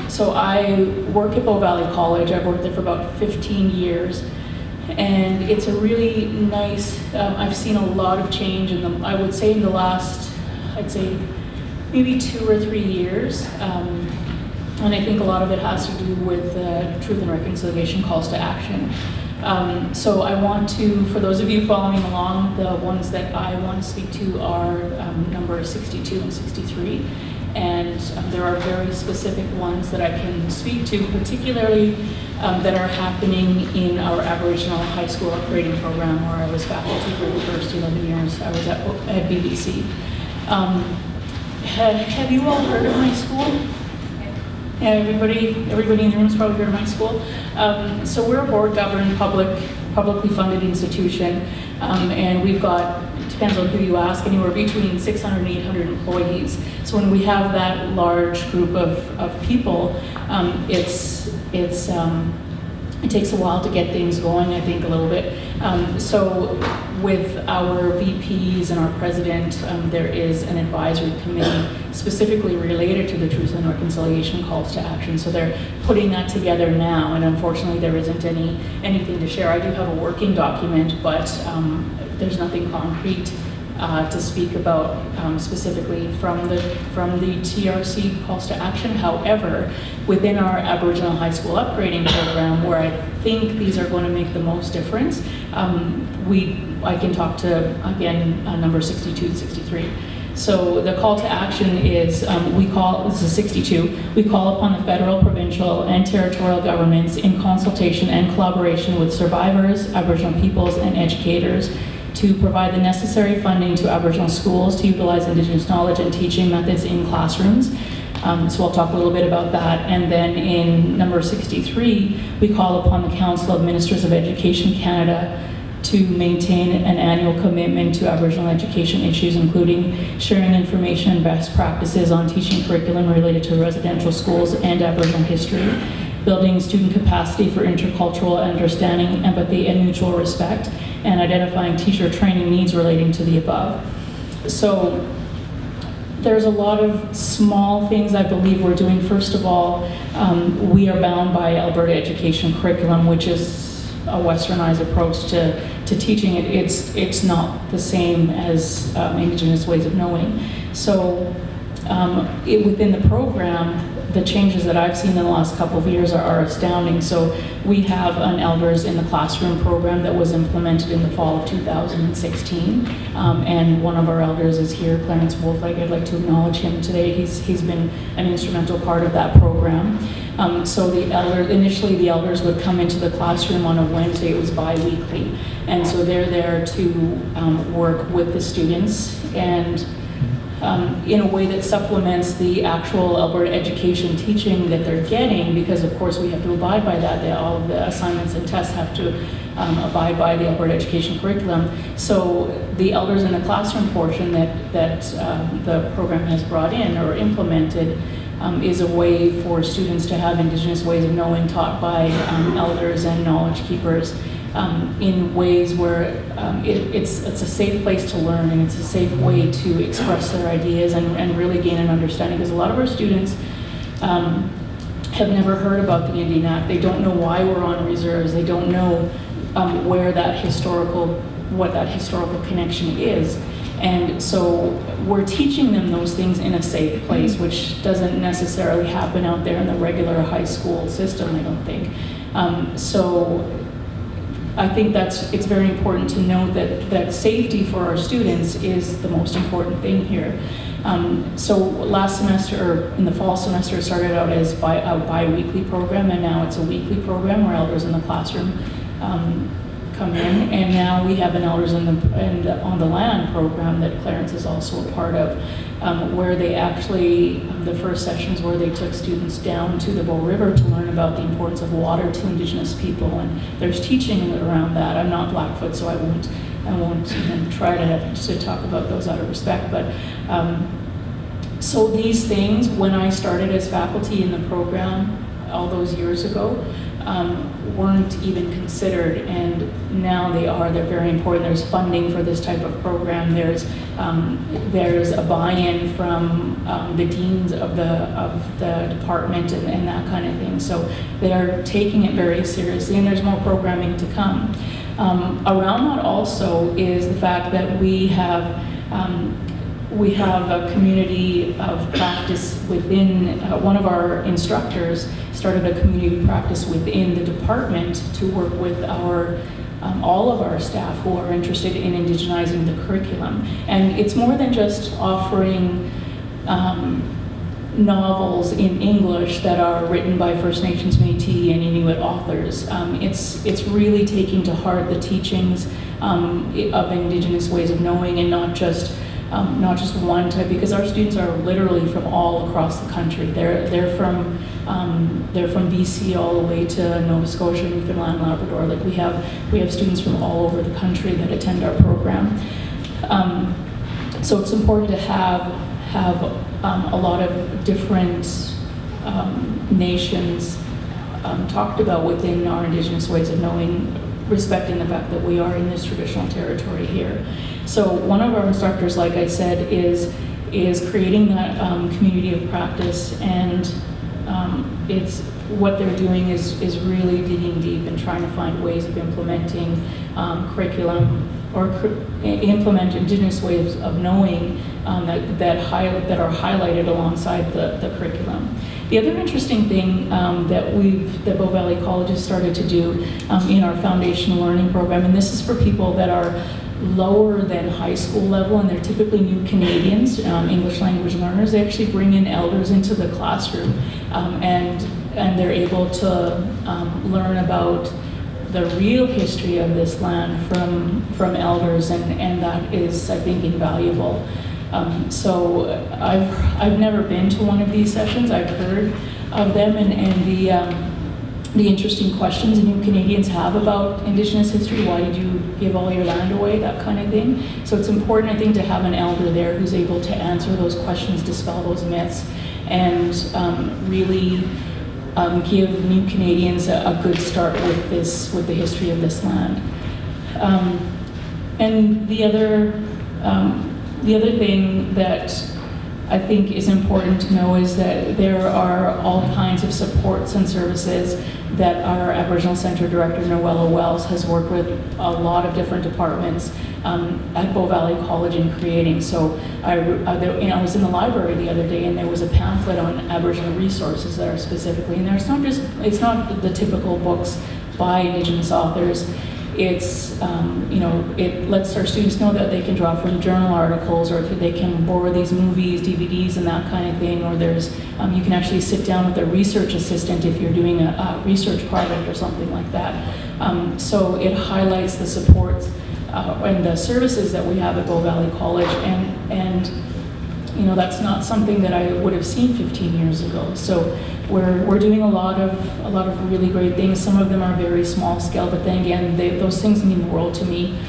So I work at Bow Valley College. I've worked there for about 15 years. And it's a really nice, I've seen a lot of change in I would say in the last, I'd say maybe 2 or 3 years. And I think a lot of it has to do with Truth and Reconciliation calls to action. So I want to, for those of you following along, the ones that I want to speak to are number 62 and 63. And there are very specific ones that I can speak to, particularly that are happening in our Aboriginal high school upgrading program, where I was faculty for the first 11 years. I was at BBC. Have you all heard of my school? Yeah, everybody in the room has probably heard of my school. So we're a board-governed, publicly funded institution, and we've got, it depends on who you ask, anywhere between 600 and 800 employees. So when we have that large group of people, it takes a while to get things going, I think, a little bit. So with our VPs and our president, there is an advisory committee specifically related to the Truth and Reconciliation calls to action. So they're putting that together now, and unfortunately there isn't anything to share. I do have a working document, but there's nothing concrete to speak about specifically from the TRC calls to action. However, within our Aboriginal high school upgrading program, where I think these are going to make the most difference, I can talk to, again, number 62 and 63. So the call to action is, this is 62, we call upon the federal, provincial, and territorial governments in consultation and collaboration with survivors, Aboriginal peoples, and educators to provide the necessary funding to Aboriginal schools to utilize Indigenous knowledge and teaching methods in classrooms. So I'll talk a little bit about that. And then in number 63, we call upon the Council of Ministers of Education Canada to maintain an annual commitment to Aboriginal education issues, including sharing information and best practices on teaching curriculum related to residential schools and Aboriginal history, building student capacity for intercultural understanding, empathy, and mutual respect, and identifying teacher training needs relating to the above. So there's a lot of small things I believe we're doing. First of all, we are bound by Alberta education curriculum, which is a westernized approach to teaching it. It's not the same as Indigenous ways of knowing. So within the program, the changes that I've seen in the last couple of years are astounding. So we have an Elders in the Classroom program that was implemented in the fall of 2016. And one of our elders is here, Clarence Wolfleg. I'd like to acknowledge him today. He's been an instrumental part of that program. So initially the elders would come into the classroom on a Wednesday. It was bi-weekly. And so they're there to work with the students and in a way that supplements the actual Alberta education teaching that they're getting, because of course we have to abide by that. All of the assignments and tests have to abide by the Alberta education curriculum. So the Elders in the Classroom portion that the program has brought in or implemented is a way for students to have Indigenous ways of knowing taught by elders and knowledge keepers in ways where it's a safe place to learn, and it's a safe way to express their ideas and really gain an understanding, because a lot of our students have never heard about the Indian Act. They don't know why we're on reserves. They don't know what that historical connection is. And so we're teaching them those things in a safe place, which doesn't necessarily happen out there in the regular high school system, I don't think. So I think it's very important to note that safety for our students is the most important thing here. So last semester, or in the fall semester, it started out as a bi-weekly program, and now it's a weekly program where Elders in the Classroom come in, and now we have an Elders on the Land program that Clarence is also a part of, where they actually, the first sessions where they took students down to the Bow River to learn about the importance of water to Indigenous people, and there's teaching around that. I'm not Blackfoot, so I won't even try to talk about those out of respect, but so these things, when I started as faculty in the program all those years ago, weren't even considered, and now they are. They're very important. There's funding for this type of program. There's a buy-in from the deans of the department and that kind of thing. So they are taking it very seriously, and there's more programming to come. Around that also is the fact that we have a community of practice within, one of our instructors started a community of practice within the department to work with all of our staff who are interested in indigenizing the curriculum. And it's more than just offering novels in English that are written by First Nations, Métis, and Inuit authors. It's really taking to heart the teachings of Indigenous ways of knowing, and not just one type, because our students are literally from all across the country. They're from BC all the way to Nova Scotia, Newfoundland, Labrador. Like we have students from all over the country that attend our program. So it's important to have a lot of different nations talked about within our Indigenous ways of knowing, respecting the fact that we are in this traditional territory here. So one of our instructors, like I said, is creating that community of practice, and it's what they're doing is really digging deep and trying to find ways of implementing curriculum or implement Indigenous ways of knowing that are highlighted alongside the curriculum. The other interesting thing that Bow Valley College has started to do in our foundational learning program, and this is for people that are lower than high school level, and they're typically new Canadians, English language learners. They actually bring in elders into the classroom, and they're able to learn about the real history of this land from elders, and that is, I think, invaluable. So I've never been to one of these sessions. I've heard of them, and the interesting questions new Canadians have about Indigenous history. Why did you give all your land away? That kind of thing. So it's important, I think, to have an elder there who's able to answer those questions, dispel those myths, and really give new Canadians a good start with the history of this land. And the other thing that I think is important to know is that there are all kinds of supports and services that our Aboriginal Centre Director, Noella Wells, has worked with a lot of different departments at Bow Valley College in creating. So I was in the library the other day, and there was a pamphlet on Aboriginal resources that are specifically in there. It's not the typical books by Indigenous authors. It's, it lets our students know that they can draw from journal articles, or they can borrow these movies, DVDs, and that kind of thing. Or there's, you can actually sit down with a research assistant if you're doing a research project or something like that. So it highlights the supports and the services that we have at Bow Valley College, and that's not something that I would have seen 15 years ago. So we're doing a lot of really great things. Some of them are very small scale, but then again, those things mean the world to me,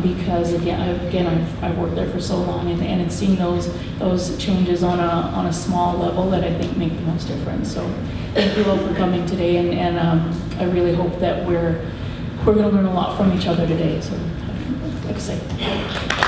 because I've worked there for so long, and it's seeing those changes on a small level that I think make the most difference. So thank you all for coming today, and I really hope that we're going to learn a lot from each other today. So excited.